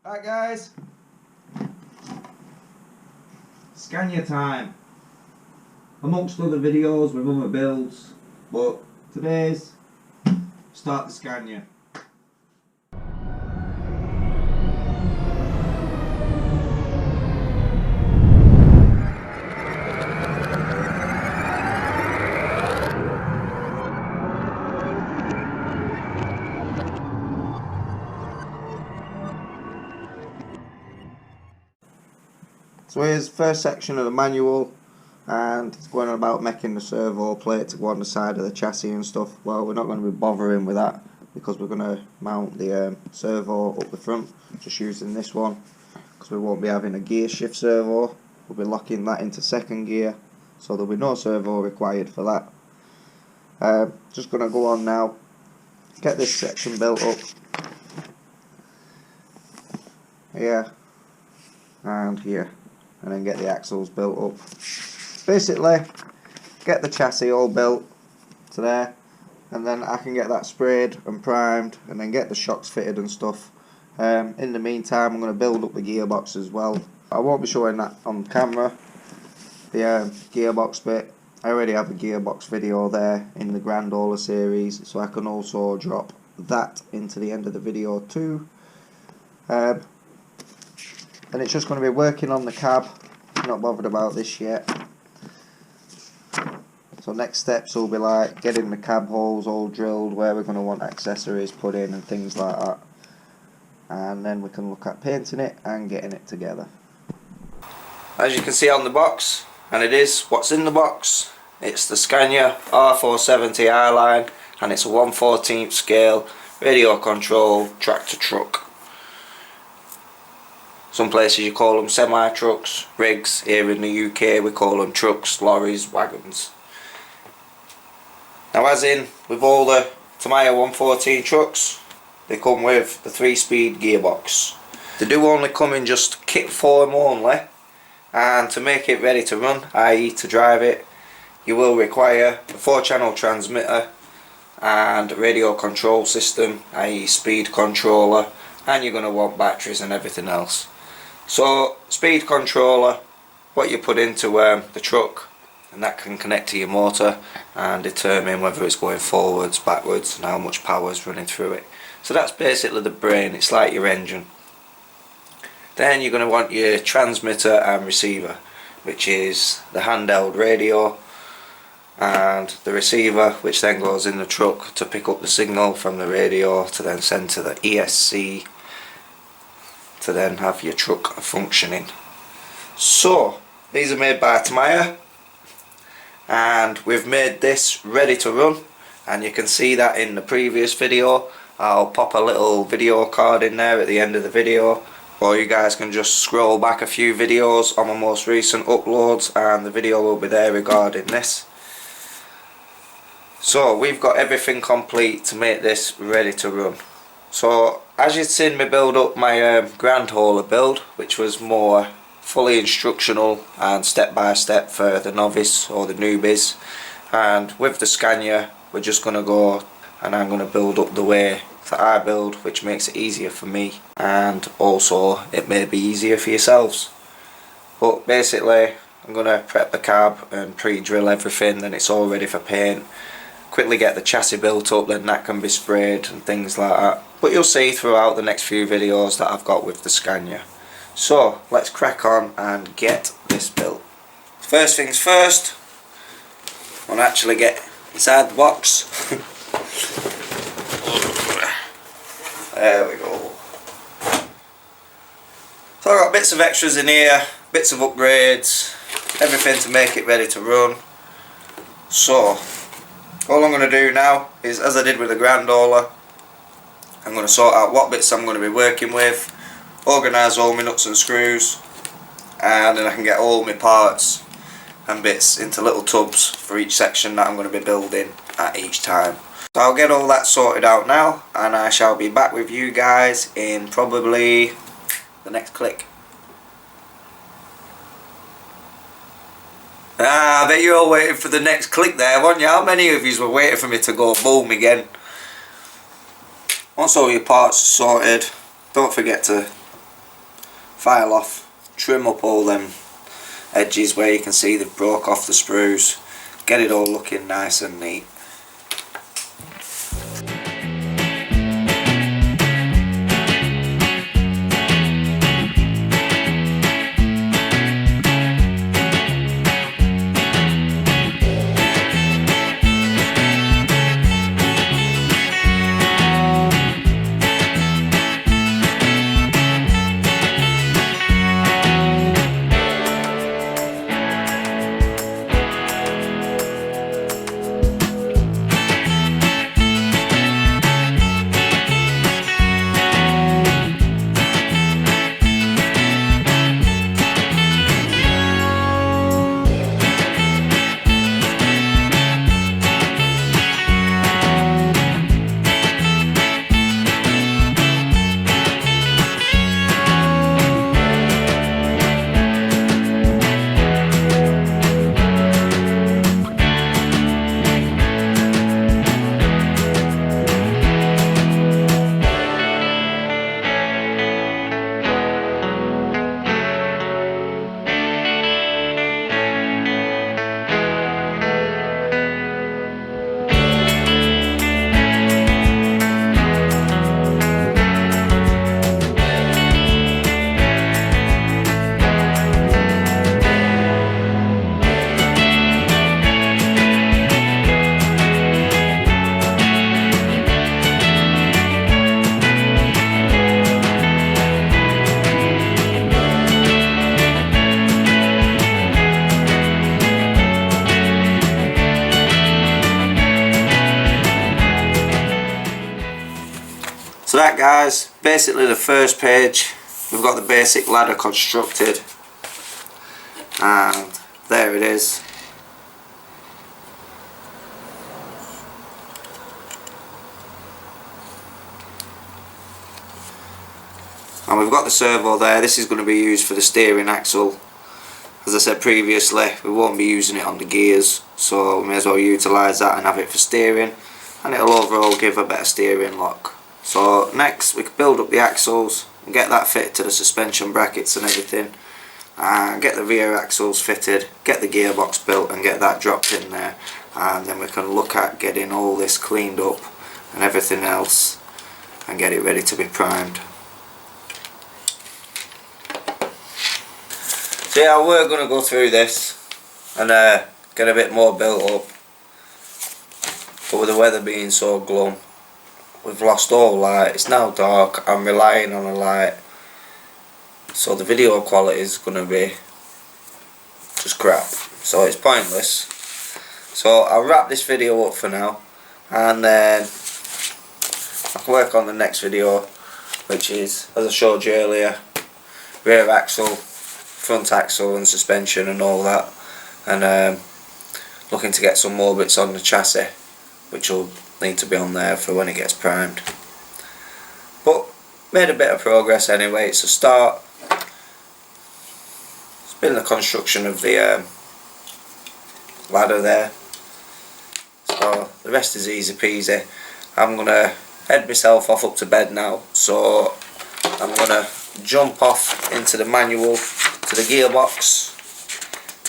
Alright guys, Scania time. Amongst other videos with other builds, but today's start the Scania. So here's the first section of the manual, and it's going on about making the servo plate to go on the side of the chassis and stuff. Well, we're not going to be bothering with that because we're going to mount the servo up the front, just using this one, because we won't be having a gear shift servo. We'll be locking that into second gear, so there'll be no servo required for that. Just going to go on now, get this section built up here and here, and then get the axles built up. Basically, get the chassis all built to there, and then I can get that sprayed and primed, and then get the shocks fitted and stuff. In the meantime, I'm going to build up the gearbox as well. I won't be showing that on camera, the gearbox bit. I already have a gearbox video there in the Grandola series, so I can also drop that into the end of the video too. And it's just going to be working on the cab. Not bothered about this yet. So next steps will be like getting the cab holes all drilled where we're going to want accessories put in and things like that, and then we can look at painting it and getting it together. As you can see on the box, and it is what's in the box, it's the Scania R470 I-Line, and it's a 1/14 scale radio control tractor truck. Some places you call them semi-trucks, rigs. Here in the UK we call them trucks, lorries, wagons. Now, as in with all the Tamiya 1/14 trucks, they come with the 3-speed gearbox. They do only come in just kit form only, and to make it ready to run, i.e. to drive it, you will require a 4-channel transmitter and a radio control system, i.e. speed controller, and you're going to want batteries and everything else. So, speed controller, what you put into the truck, and that can connect to your motor and determine whether it's going forwards, backwards, and how much power is running through it. So that's basically the brain, it's like your engine. Then you're going to want your transmitter and receiver, which is the handheld radio, and the receiver, which then goes in the truck to pick up the signal from the radio to then send to the ESC, to then have your truck functioning. So these are made by Tamiya, and we've made this ready to run, and you can see that in the previous video. I'll pop a little video card in there at the end of the video, or you guys can just scroll back a few videos on my most recent uploads and the video will be there regarding this. So we've got everything complete to make this ready to run. So as you've seen me build up my Grand Hauler build, which was more fully instructional and step by step for the novice or the newbies, and with the Scania we're just going to go and I'm going to build up the way that I build, which makes it easier for me, and also it may be easier for yourselves. But basically I'm going to prep the cab and pre-drill everything, then it's all ready for paint. Quickly get the chassis built up, then that can be sprayed and things like that. But you'll see throughout the next few videos that I've got with the Scania. So let's crack on and get this built. First things first, I'll actually get inside the box. There we go. So I've got bits of extras in here, bits of upgrades, everything to make it ready to run. So all I'm going to do now is, as I did with the Grand Hauler, I'm going to sort out what bits I'm going to be working with, organise all my nuts and screws, and then I can get all my parts and bits into little tubs for each section that I'm going to be building at each time. So I'll get all that sorted out now, and I shall be back with you guys in probably the next click. I bet you're all waiting for the next click there, weren't you? How many of you were waiting for me to go boom again? Once all your parts are sorted, don't forget to file off, trim up all them edges where you can see they've broke off the sprues, get it all looking nice and neat. So that, guys, basically the first page. We've got the basic ladder constructed, and there it is. And we've got the servo there. This is going to be used for the steering axle. As I said previously, we won't be using it on the gears, so we may as well utilise that and have it for steering, and it'll overall give a better steering lock. So next we can build up the axles and get that fitted to the suspension brackets and everything, and get the rear axles fitted, get the gearbox built and get that dropped in there, and then we can look at getting all this cleaned up and everything else and get it ready to be primed. So yeah, we're going to go through this and get a bit more built up, but with the weather being so glum, we've lost all light. It's now dark. I'm relying on a light, so the video quality is going to be just crap, so it's pointless. So I'll wrap this video up for now, and then I can work on the next video, which is, as I showed you earlier, rear axle, front axle and suspension and all that, and looking to get some more bits on the chassis, which will need to be on there for when it gets primed. But made a bit of progress anyway. It's a start. It's been the construction of the ladder there, so the rest is easy peasy. I'm gonna head myself off up to bed now, so I'm gonna jump off into the manual to the gearbox,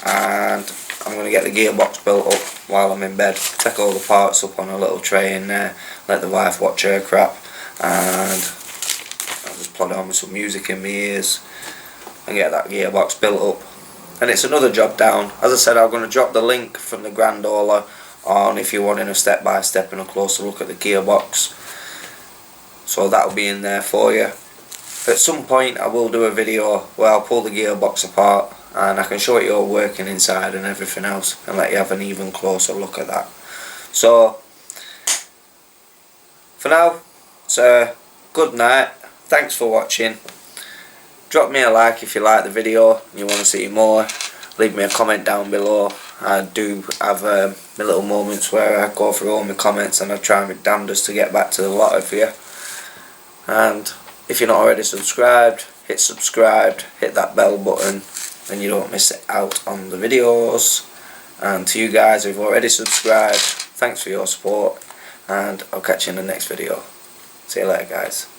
and I'm going to get the gearbox built up while I'm in bed. Take all the parts up on a little tray in there, let the wife watch her crap, and I'll just plod on with some music in my ears and get that gearbox built up. And it's another job down. As I said, I'm going to drop the link from the Grand Hauler on if you're wanting a step by step and a closer look at the gearbox, so that'll be in there for you. At some point I will do a video where I'll pull the gearbox apart and I can show you all working inside and everything else, and let you have an even closer look at that. So for now, it's a good night. Thanks for watching. Drop me a like if you like the video and you want to see more. Leave me a comment down below. I do have my little moments where I go through all my comments and I try my damnedest to get back to the lot of you. And if you're not already subscribed, hit subscribe, hit that bell button, and you don't miss out on the videos. And to you guys who've already subscribed, thanks for your support, and I'll catch you in the next video. See you later, guys.